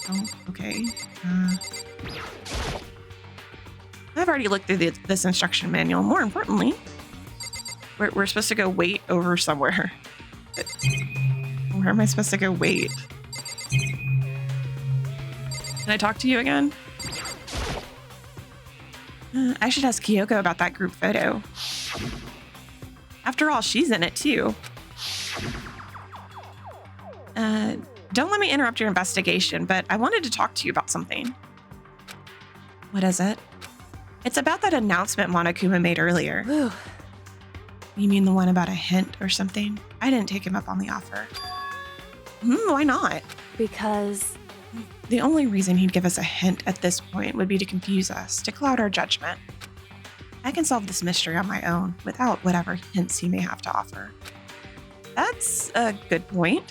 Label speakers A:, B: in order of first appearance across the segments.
A: Oh, okay. I've already looked through this instruction manual. More importantly, we're supposed to go wait over somewhere. Where am I supposed to go wait? Can I talk to you again? I should ask Kyoko about that group photo. After all, she's in it too. Don't let me interrupt your investigation, but I wanted to talk to you about something. What is it? It's about that announcement Monokuma made earlier.
B: Whew.
A: You mean the one about a hint or something? I didn't take him up on the offer. Why not?
B: Because
A: the only reason he'd give us a hint at this point would be to confuse us, to cloud our judgment. I can solve this mystery on my own without whatever hints he may have to offer. That's a good point.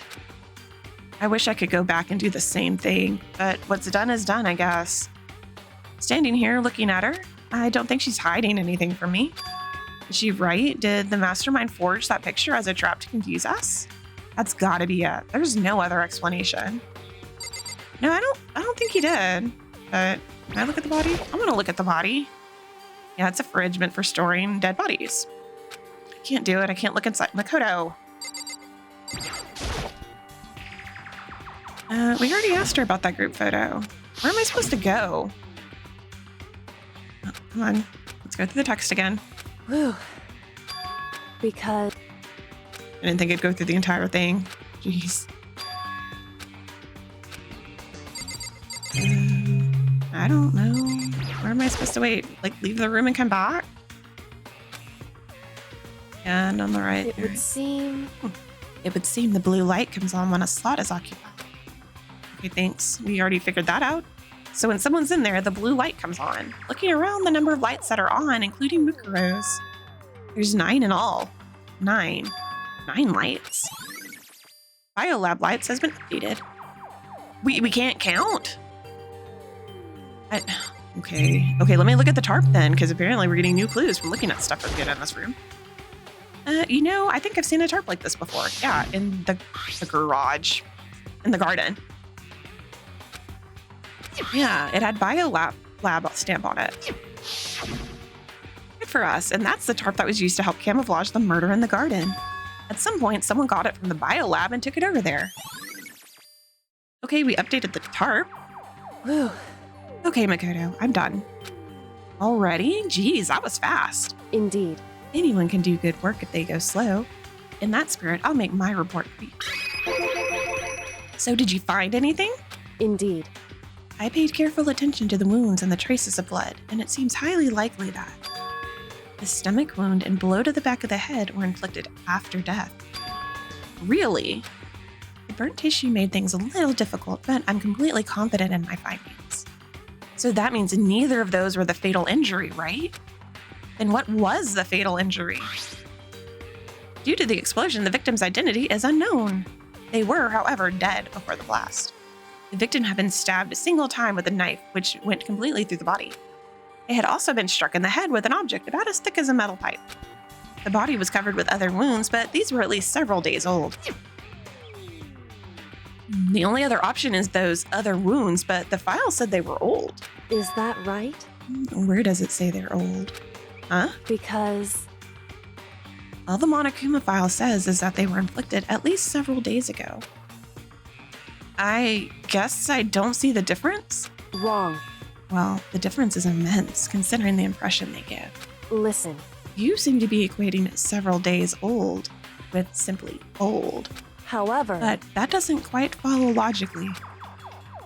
A: I wish I could go back and do the same thing, but what's done is done, I guess. Standing here looking at her, I don't think she's hiding anything from me. Is she right? Did the mastermind forge that picture as a trap to confuse us? That's gotta be it. There's no other explanation. No, I don't think he did. But can I look at the body? I want to look at the body. Yeah, it's a fridge meant for storing dead bodies. I can't do it. I can't look inside. Makoto. We already asked her about that group photo. Where am I supposed to go? Oh, come on. Let's go through the text again.
B: whew. Because
A: I didn't think it'd go through the entire thing. Jeez. I don't know. Where am I supposed to wait? Like, leave the room and come back? And on the right.
B: it would seem
A: It would seem the blue light comes on when a slot is occupied. Okay, thanks. We already figured that out. So when someone's in there, the blue light comes on. Looking around the number of lights that are on, including Mukuro's. There's 9 in all. 9 lights. Biolab lights has been updated. We can't count? Okay, let me look at the tarp then, because apparently we're getting new clues from looking at stuff we get in this room. I think I've seen a tarp like this before. Yeah, in the garage. In the garden. Yeah, it had Biolab stamp on it. Good for us, and that's the tarp that was used to help camouflage the murder in the garden. At some point, someone got it from the Biolab and took it over there. Okay, we updated the tarp.
B: whew.
A: Okay, Makoto, I'm done. Already? Geez, that was fast.
B: Indeed.
A: Anyone can do good work if they go slow. In that spirit, I'll make my report brief. So did you find anything?
B: Indeed.
A: I paid careful attention to the wounds and the traces of blood, and it seems highly likely that the stomach wound and blow to the back of the head were inflicted after death. Really? The burnt tissue made things a little difficult, but I'm completely confident in my findings. So that means neither of those were the fatal injury, right? Then what was the fatal injury? Due to the explosion, the victim's identity is unknown. They were, however, dead before the blast. The victim had been stabbed a single time with a knife, which went completely through the body. It had also been struck in the head with an object about as thick as a metal pipe. The body was covered with other wounds, but these were at least several days old. The only other option is those other wounds, but the file said they were old.
B: Is that right?
A: Where does it say they're old? Huh?
B: Because
A: All the Monokuma file says is that they were inflicted at least several days ago. I guess I don't see the difference?
B: wrong.
A: Well, the difference is immense considering the impression they give.
B: Listen.
A: You seem to be equating several days old with simply old.
B: However,
A: But that doesn't quite follow logically.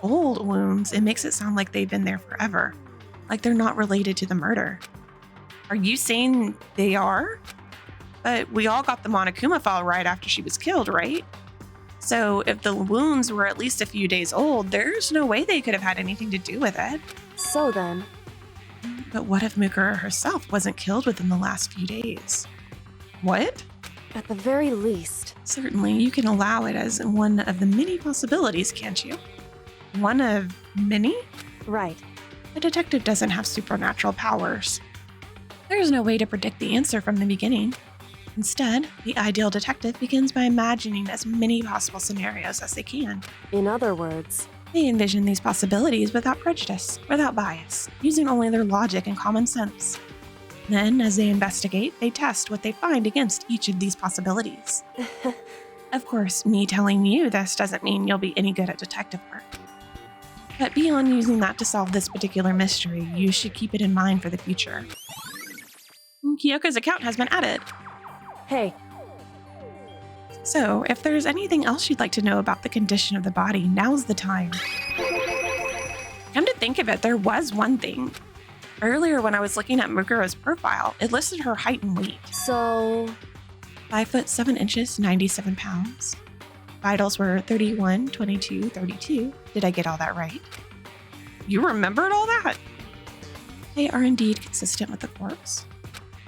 A: Old wounds, it makes it sound like they've been there forever, like they're not related to the murder. Are you saying they are? But we all got the Monokuma file right after she was killed, right? So if the wounds were at least a few days old, there's no way they could have had anything to do with it.
B: so then,
A: But what if Mukuro herself wasn't killed within the last few days? What?
B: at the very least,
A: Certainly, you can allow it as one of the many possibilities, can't you? One of many?
B: right.
A: A detective doesn't have supernatural powers. There's no way to predict the answer from the beginning. Instead, the ideal detective begins by imagining as many possible scenarios as they can.
B: In other words,
A: They envision these possibilities without prejudice, without bias, using only their logic and common sense. Then, as they investigate, they test what they find against each of these possibilities. Of course, me telling you this doesn't mean you'll be any good at detective work. But beyond using that to solve this particular mystery, you should keep it in mind for the future. Kyoko's account has been added.
B: Hey,
A: So, if there's anything else you'd like to know about the condition of the body, now's the time. Come to think of it, there was one thing. Earlier, when I was looking at Mukuro's profile, it listed her height and weight.
B: so
A: 5 foot 7 inches, 97 pounds. Vitals were 31, 22, 32. Did I get all that right? You remembered all that? They are indeed consistent with the corpse.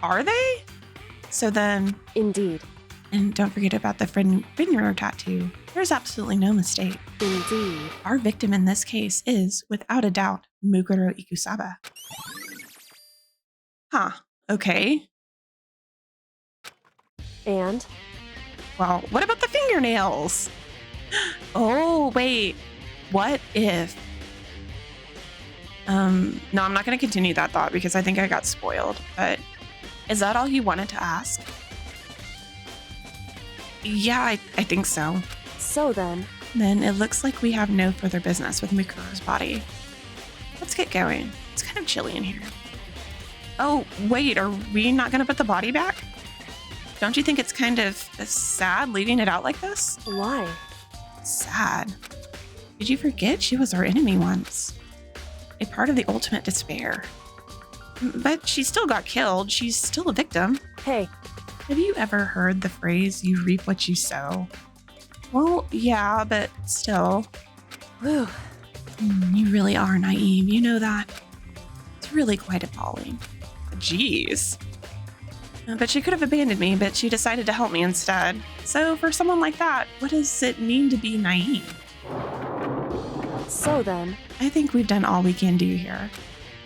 A: Are they? So then,
B: indeed,
A: and don't forget about the finger tattoo. There's absolutely no mistake.
B: indeed.
A: Our victim in this case is, without a doubt, Mukuro Ikusaba. Huh, okay.
B: And
A: Well, what about the fingernails? Oh, wait. What if? No, I'm not going to continue that thought because I think I got spoiled. But is that all you wanted to ask? Yeah, I think so.
B: so then,
A: Then it looks like we have no further business with Mukuro's body. Let's get going. It's kind of chilly in here. Oh, wait, are we not going to put the body back? Don't you think it's kind of sad leaving it out like this?
B: why?
A: Sad. Did you forget she was our enemy once? A part of the ultimate despair. But she still got killed. She's still a victim.
B: Hey,
A: Have you ever heard the phrase, you reap what you sow? Well, yeah, but still.
B: whew,
A: You really are naive, you know that? It's really quite appalling. Jeez. But she could have abandoned me, but she decided to help me instead. So for someone like that, what does it mean to be naive?
B: so then,
A: I think we've done all we can do here.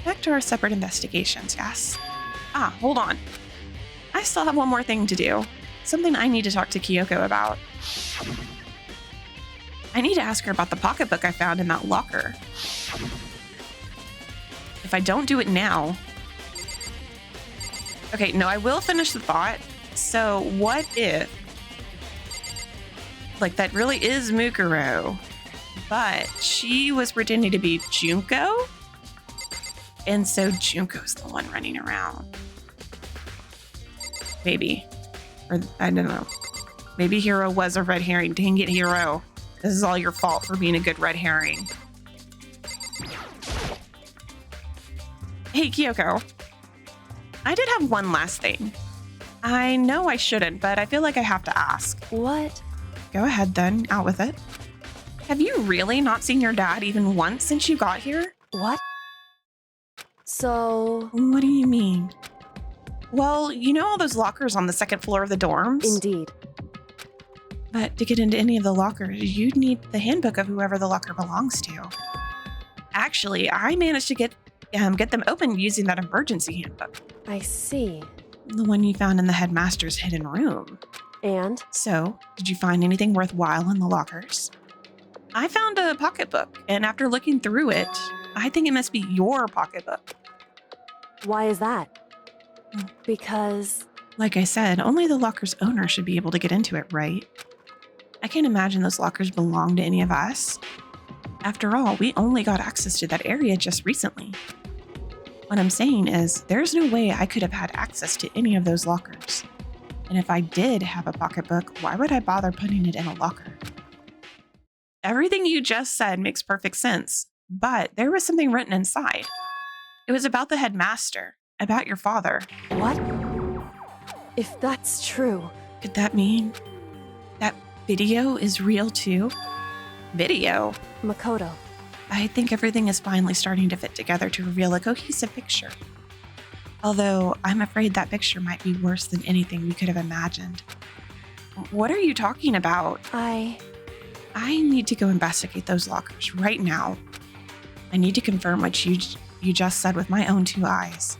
A: Back to our separate investigations, yes? Ah, hold on. I still have one more thing to do. Something I need to talk to Kyoko about. I need to ask her about the pocketbook I found in that locker. If I don't do it now... Okay, no, I will finish the thought. So what if... Like, that really is Mukuro, but she was pretending to be Junko? And so Junko's the one running around. Maybe. Or, I don't know. Maybe Hiro was a red herring. Dang it, Hiro. This is all your fault for being a good red herring. Hey, Kyoko. I did have one last thing. I know I shouldn't, but I feel like I have to ask.
B: what?
A: Go ahead then, out with it. Have you really not seen your dad even once since you got here?
B: What? So,
A: What do you mean? Well, you know all those lockers on the second floor of the dorms?
B: indeed.
A: But to get into any of the lockers, you'd need the handbook of whoever the locker belongs to. Actually, I managed to get them open using that emergency handbook,
B: I see.
A: the one you found in the headmaster's hidden room.
B: And
A: So, did you find anything worthwhile in the lockers? I found a pocketbook, and after looking through it, I think it must be your pocketbook.
B: why is that? Because
A: Like I said, only the locker's owner should be able to get into it, right? I can't imagine those lockers belong to any of us. After all, we only got access to that area just recently. What I'm saying is, there's no way I could have had access to any of those lockers. And if I did have a pocketbook, why would I bother putting it in a locker? Everything you just said makes perfect sense, but there was something written inside. It was about the headmaster, about your father.
B: what? If that's true,
A: Could that mean that video is real too? Video?
B: Makoto,
A: I think everything is finally starting to fit together to reveal a cohesive picture. Although I'm afraid that picture might be worse than anything we could have imagined. What are you talking about? I need to go investigate those lockers right now. I need to confirm what you just said with my own two eyes.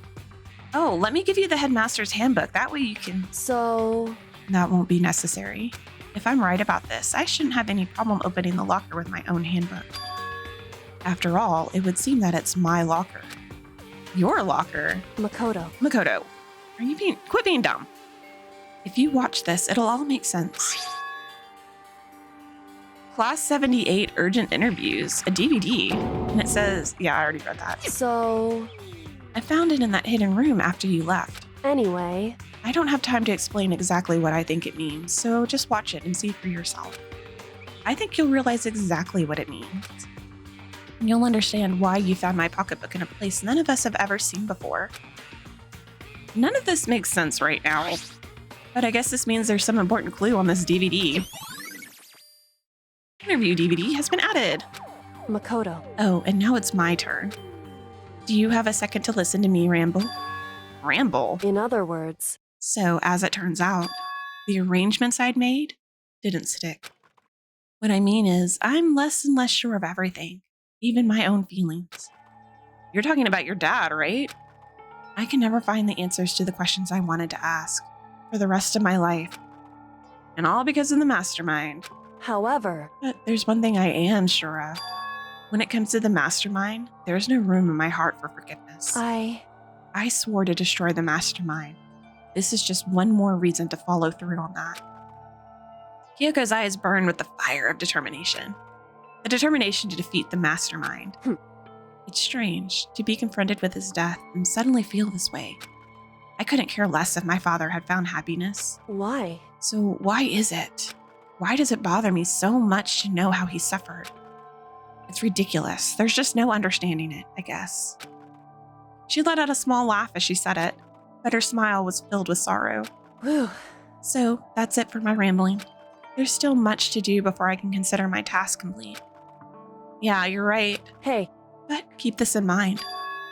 A: Oh, let me give you the headmaster's handbook. That way you can...
B: so
A: That won't be necessary. If I'm right about this, I shouldn't have any problem opening the locker with my own handbook. After all, it would seem that it's my locker. Your locker?
B: Makoto.
A: Makoto, quit being dumb. If you watch this, it'll all make sense. Class 78 Urgent Interviews, a DVD. And it says, yeah, I already read that.
B: So,
A: I found it in that hidden room after you left.
B: anyway,
A: I don't have time to explain exactly what I think it means, so just watch it and see for yourself. I think you'll realize exactly what it means. And you'll understand why you found my pocketbook in a place none of us have ever seen before. None of this makes sense right now, but I guess this means there's some important clue on this DVD. Interview DVD has been added.
B: Makoto.
A: Oh, and now it's my turn. Do you have a second to listen to me ramble? Ramble?
B: In other words,
A: So, as it turns out, the arrangements I'd made didn't stick. What I mean is, I'm less and less sure of everything, even my own feelings. You're talking about your dad, right? I can never find the answers to the questions I wanted to ask for the rest of my life. And all because of the mastermind.
B: however,
A: But there's one thing I am sure of. When it comes to the mastermind, there's no room in my heart for forgiveness. I swore to destroy the mastermind. This is just one more reason to follow through on that. Kyoko's eyes burn with the fire of determination. The determination to defeat the mastermind. It's strange to be confronted with his death and suddenly feel this way. I couldn't care less if my father had found happiness.
B: why?
A: So why is it? Why does it bother me so much to know how he suffered? It's ridiculous. There's just no understanding it, I guess. She let out a small laugh as she said it, but her smile was filled with sorrow.
B: Whew.
A: So that's it for my rambling. There's still much to do before I can consider my task complete. Yeah, you're right.
B: Hey,
A: But keep this in mind.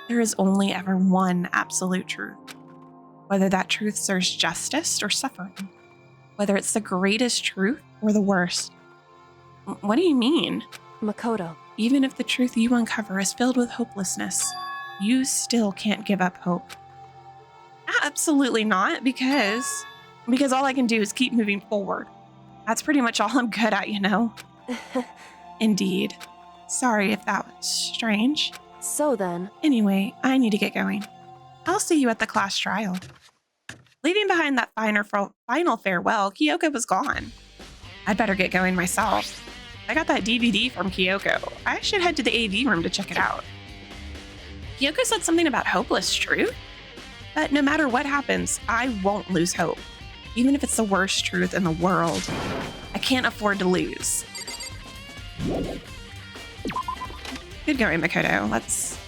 A: There is only ever one absolute truth. Whether that truth serves justice or suffering. Whether it's the greatest truth or the worst. What do you mean?
B: Makoto.
A: Even if the truth you uncover is filled with hopelessness, you still can't give up hope. Absolutely not, because all I can do is keep moving forward. That's pretty much all I'm good at, you know? Indeed. Sorry if that was strange.
B: So then,
A: Anyway, I need to get going. I'll see you at the class trial. Leaving behind that final farewell, Kyoko was gone. I'd better get going myself. I got that DVD from Kyoko. I should head to the AV room to check it out. Kyoko said something about hopeless truth, but no matter what happens, I won't lose hope. Even if it's the worst truth in the world, I can't afford to lose. Good going, Makoto. Let's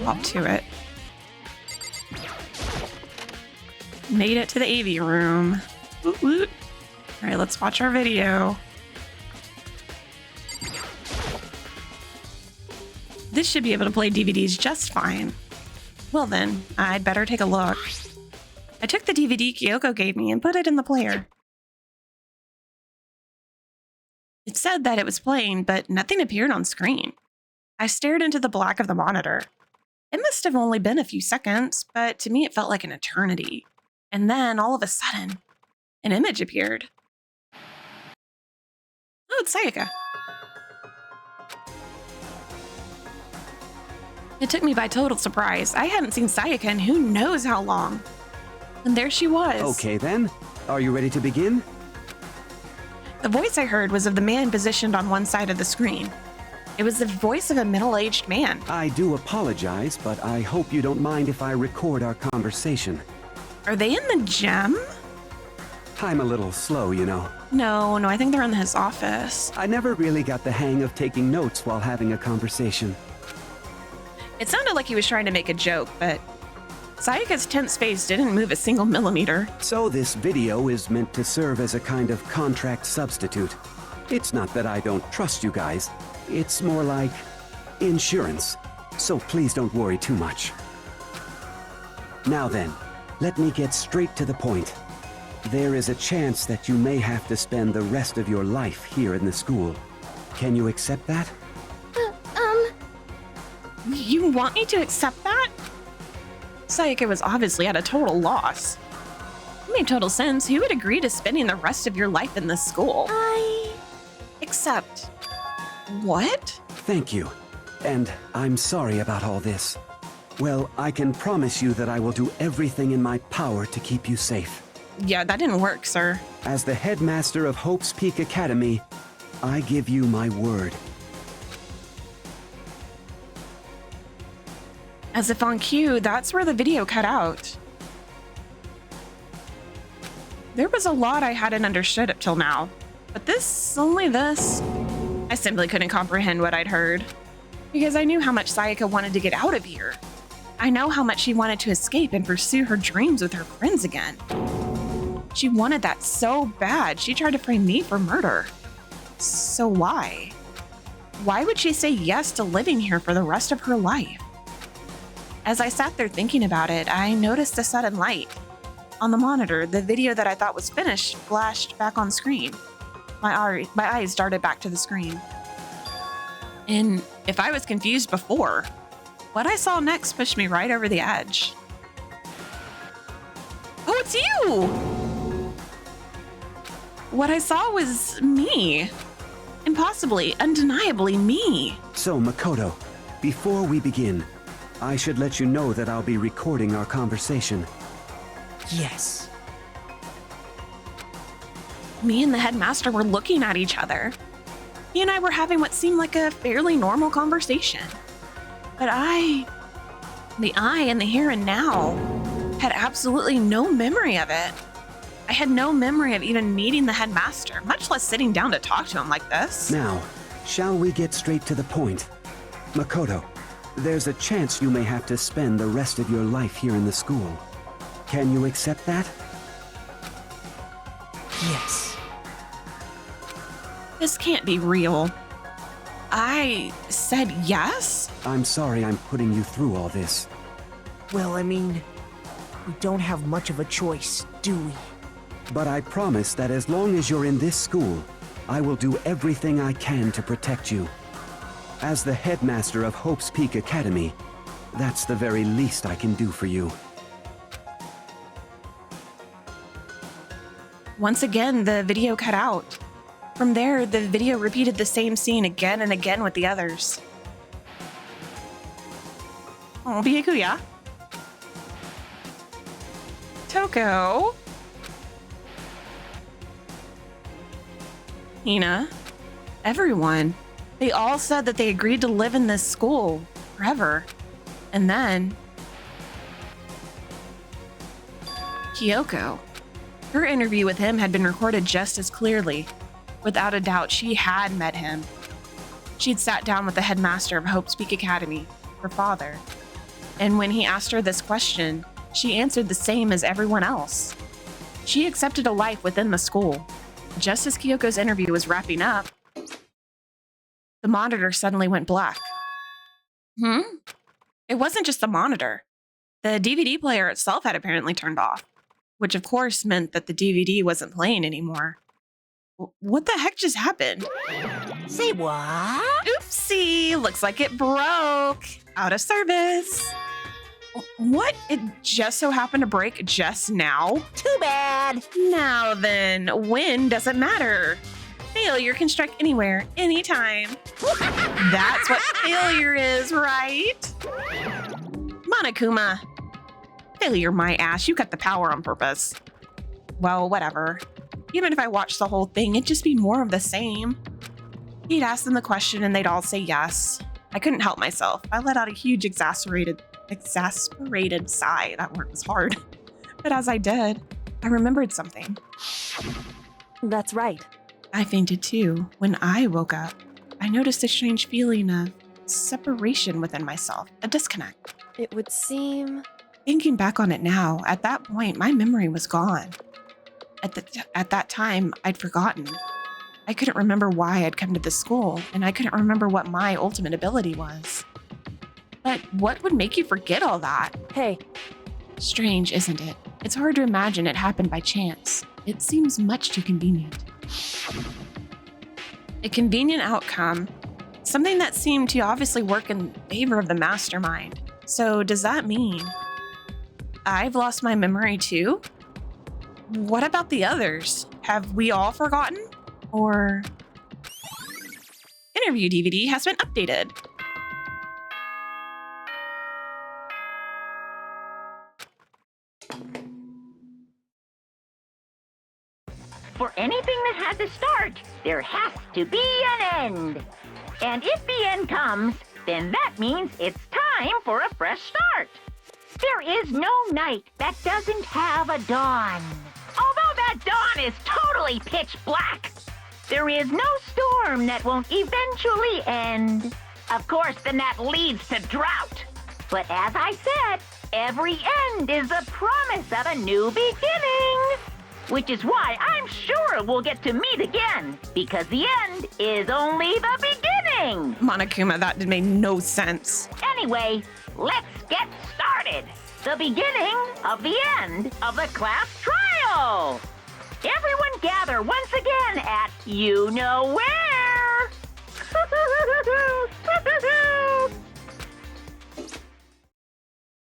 A: hop to it. Made it to the AV room. Woot woot. All right, let's watch our video. This should be able to play DVDs just fine. Well then, I'd better take a look. I took the DVD Kyoko gave me and put it in the player. It said that it was playing, but nothing appeared on screen. I stared into the black of the monitor. It must have only been a few seconds, but to me it felt like an eternity. And then, all of a sudden, an image appeared. Oh, it's Sayaka. It took me by total surprise. I hadn't seen Sayaka in who knows how long. And there she was.
C: Okay then, are you ready to begin?
A: The voice I heard was of the man positioned on one side of the screen. It was the voice of a middle-aged man.
C: I do apologize, but I hope you don't mind if I record our conversation.
A: Are they in the gym?
C: I'm a little slow, you know.
A: No, I think they're in his office.
C: I never really got the hang of taking notes while having a conversation.
A: It sounded like he was trying to make a joke, but Sayaka's tense face didn't move a single millimeter.
C: So this video is meant to serve as a kind of contract substitute. It's not that I don't trust you guys. It's more like insurance. So please don't worry too much. Now then, let me get straight to the point. There is a chance that you may have to spend the rest of your life here in the school. Can you accept that?
A: You want me to accept that? Sayaka was obviously at a total loss. It made total sense. Who would agree to spending the rest of your life in this school? Except, What?
C: Thank you. And I'm sorry about all this. Well, I can promise you that I will do everything in my power to keep you safe.
A: Yeah, that didn't work, sir.
C: As the headmaster of Hope's Peak Academy, I give you my word.
A: As if on cue, that's where the video cut out. There was a lot I hadn't understood up till now, but only this. I simply couldn't comprehend what I'd heard, because I knew how much Sayaka wanted to get out of here. I know how much she wanted to escape and pursue her dreams with her friends again. She wanted that so bad, she tried to frame me for murder. So why? Why would she say yes to living here for the rest of her life? As I sat there thinking about it, I noticed a sudden light. On the monitor, the video that I thought was finished flashed back on screen. My eyes darted back to the screen. And if I was confused before, what I saw next pushed me right over the edge. Oh, it's you! What I saw was me. Impossibly, undeniably me.
C: So, Makoto, before we begin, I should let you know that I'll be recording our conversation.
D: Yes.
A: Me and the headmaster were looking at each other. He and I were having what seemed like a fairly normal conversation. But the I in the here and now, had absolutely no memory of it. I had no memory of even meeting the headmaster, much less sitting down to talk to him like this.
C: Now, shall we get straight to the point? Makoto, there's a chance you may have to spend the rest of your life here in the school. Can you accept that?
D: Yes.
A: This can't be real. I said yes?
C: I'm sorry I'm putting you through all this.
D: Well, I mean, we don't have much of a choice, do we?
C: But I promise that as long as you're in this school, I will do everything I can to protect you. As the headmaster of Hope's Peak Academy, that's the very least I can do for you.
A: Once again, the video cut out. From there, the video repeated the same scene again and again with the others. Oh, Byakuya. Toko. Hina. Everyone. They all said that they agreed to live in this school forever. And then Kyoko. Her interview with him had been recorded just as clearly. Without a doubt, she had met him. She'd sat down with the headmaster of Hope's Peak Academy, her father. And when he asked her this question, she answered the same as everyone else. She accepted a life within the school. Just as Kyoko's interview was wrapping up, the monitor suddenly went black. It wasn't just the monitor. The DVD player itself had apparently turned off, which of course meant that the DVD wasn't playing anymore. What the heck just happened?
D: Say what?
A: Oopsie, looks like it broke. Out of service. What? It just so happened to break just now?
D: Too bad.
A: Now then, when doesn't matter. Failure can strike anywhere, anytime. That's what failure is, right? Monokuma. Failure my ass, you cut the power on purpose. Well, whatever. Even if I watched the whole thing, it'd just be more of the same. He'd ask them the question and they'd all say yes. I couldn't help myself. I let out a huge exasperated sigh. That word was hard. But as I did, I remembered something.
B: That's right.
A: I fainted too. When I woke up, I noticed a strange feeling of separation within myself, a disconnect.
B: It would seem...
A: Thinking back on it now, at that point, my memory was gone. At that time, I'd forgotten. I couldn't remember why I'd come to this school, and I couldn't remember what my ultimate ability was. But what would make you forget all that?
B: Hey,
A: Strange, isn't it? It's hard to imagine it happened by chance. It seems much too convenient. A convenient outcome, something that seemed to obviously work in favor of the mastermind. So does that mean I've lost my memory too? What about the others? Have we all forgotten? Or... interview DVD has been updated.
E: For anything that has a start, there has to be an end. And if the end comes, then that means it's time for a fresh start. There is no night that doesn't have a dawn. Although that dawn is totally pitch black, there is no storm that won't eventually end. Of course, then that leads to drought. But as I said, every end is the promise of a new beginning. Which is why I'm sure we'll get to meet again, because the end is only the beginning.
A: Monokuma, that made no sense.
E: Anyway, let's get started. The beginning of the end of the class trial. Everyone gather once again at you know where.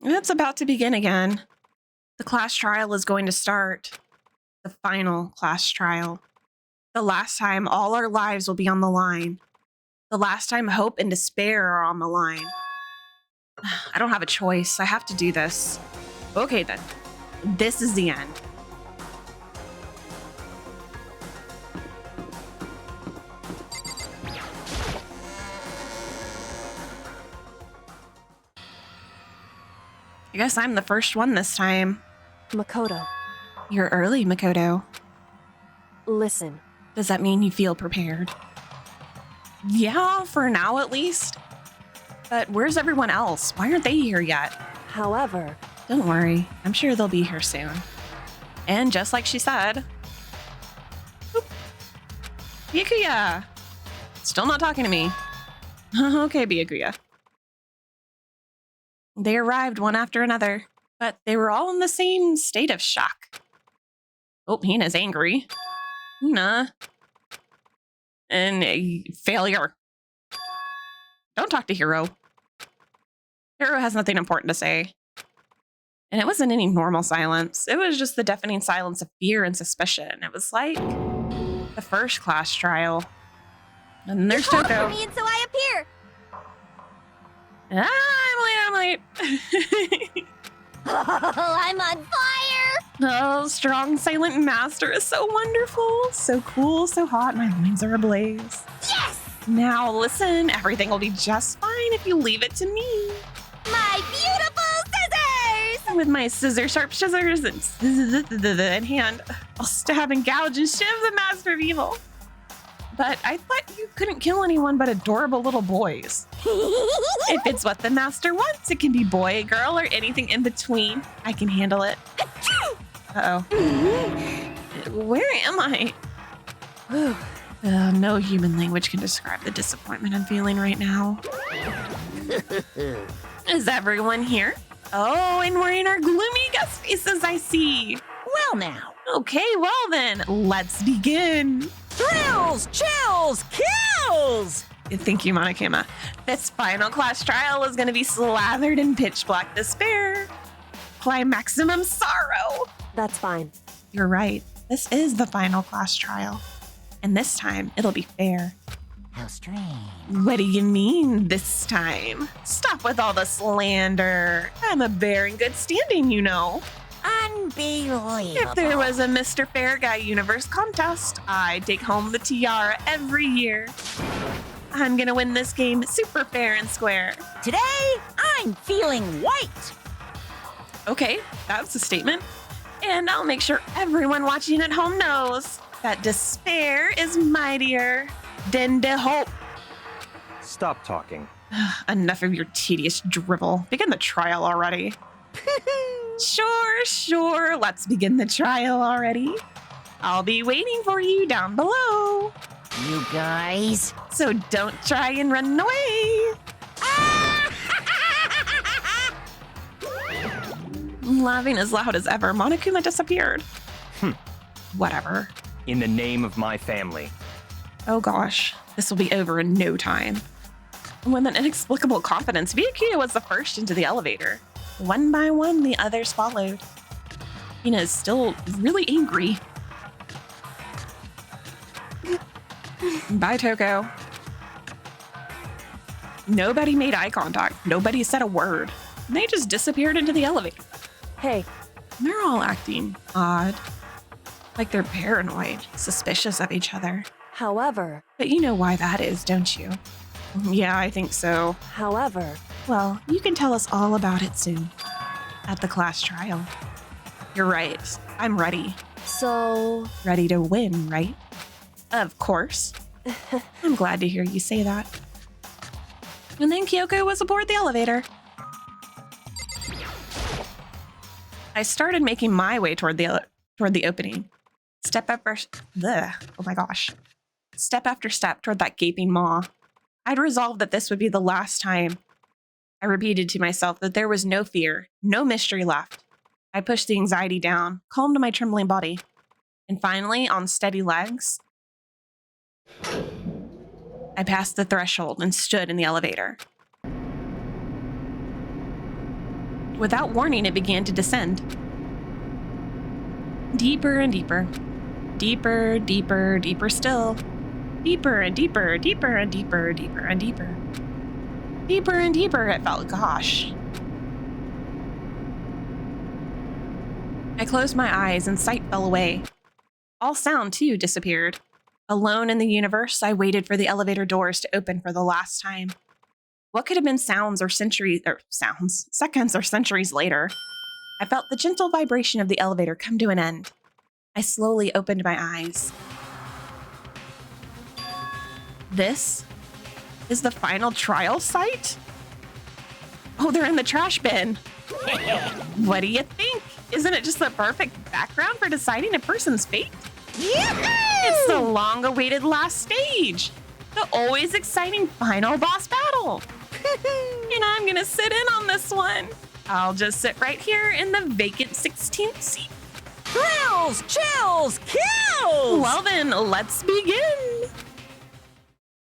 A: It's about to begin again. The class trial is going to start. The final class trial. The last time all our lives will be on the line. The last time hope and despair are on the line. I don't have a choice. I have to do this. Okay then. This is the end. I guess I'm the first one this time.
B: Makoto,
A: You're early, Makoto.
B: listen.
A: Does that mean you feel prepared? Yeah, for now at least. But where's everyone else? Why aren't they here yet?
B: However,
A: Don't worry, I'm sure they'll be here soon. And just like she said... Oop. Byakuya! Still not talking to me. Okay, Byakuya. They arrived one after another, but they were all in the same state of shock. Oh, Hina's angry. Hina. And a failure. Don't talk to Hiro. Hiro has nothing important to say. And it wasn't any normal silence. It was just the deafening silence of fear and suspicion. It was like the first class trial. And then there's Toko.
B: and so I appear.
A: I'm late.
B: I'm on fire.
A: Oh, strong silent master is so wonderful. So cool, so hot. My loins are ablaze.
B: Yes!
A: Now listen, everything will be just fine if you leave it to me.
B: My beautiful scissors!
A: With my sharp scissors in hand, I'll stab and gouge and shiv the master of evil. But I thought you couldn't kill anyone but adorable little boys. If it's what the master wants, it can be boy, girl, or anything in between. I can handle it. Uh-oh. Where am I? No human language can describe the disappointment I'm feeling right now. Is everyone here? Oh, and we're in our gloomy guest faces, I see.
D: Well now.
A: Okay, well then, let's begin.
D: Thrills, chills, kills!
A: Thank you, Monokuma. This final class trial is going to be slathered in pitch black despair. Maximum sorrow.
B: That's fine.
A: You're right. This is the final class trial. And this time, it'll be fair.
D: How strange.
A: What do you mean, this time? Stop with all the slander. I'm a bear in good standing, you know.
D: Unbelievable.
A: If there was a Mr. Fair Guy Universe contest, I'd take home the tiara every year. I'm gonna win this game super fair and square.
D: Today, I'm feeling white.
A: Okay, that's a statement. And I'll make sure everyone watching at home knows that despair is mightier than the hope.
F: Stop talking.
A: Enough of your tedious drivel. Begin the trial already. Sure. Let's begin the trial already. I'll be waiting for you down below.
D: You guys.
A: So don't try and run away. Laughing as loud as ever, Monokuma disappeared. Whatever.
F: In the name of my family.
A: Oh gosh, this will be over in no time. With an inexplicable confidence, Byakuya was the first into the elevator. One by one, the others followed. Hina is still really angry. Bye, Toko. Nobody made eye contact. Nobody said a word. They just disappeared into the elevator.
B: Hey,
A: They're all acting odd. Like they're paranoid, suspicious of each other.
B: however,
A: But you know why that is, don't you? Yeah, I think so.
B: however,
A: Well, you can tell us all about it soon. At the class trial. You're right. I'm ready.
B: so,
A: Ready to win, right? Of course. I'm glad to hear you say that. And then Kyoko was aboard the elevator. I started making my way toward the opening. Step after oh my gosh. Step after step toward that gaping maw. I'd resolved that this would be the last time. I repeated to myself that there was no fear, no mystery left. I pushed the anxiety down, calmed my trembling body, and finally, on steady legs, I passed the threshold and stood in the elevator. Without warning, it began to descend. Deeper and deeper. Deeper, deeper, deeper still. Deeper and deeper, deeper and deeper, deeper and deeper. Deeper and deeper, it felt, gosh. I closed my eyes and sight fell away. All sound, too, disappeared. Alone in the universe, I waited for the elevator doors to open for the last time. What could have been seconds or centuries later? I felt the gentle vibration of the elevator come to an end. I slowly opened my eyes. This is the final trial site? Oh, they're in the trash bin. What do you think? Isn't it just the perfect background for deciding a person's fate? It's the long-awaited last stage. The always exciting final boss battle. And I'm gonna sit in on this one. I'll just sit right here in the vacant 16th seat.
D: Thrills, chills, kills!
A: Well then, let's begin.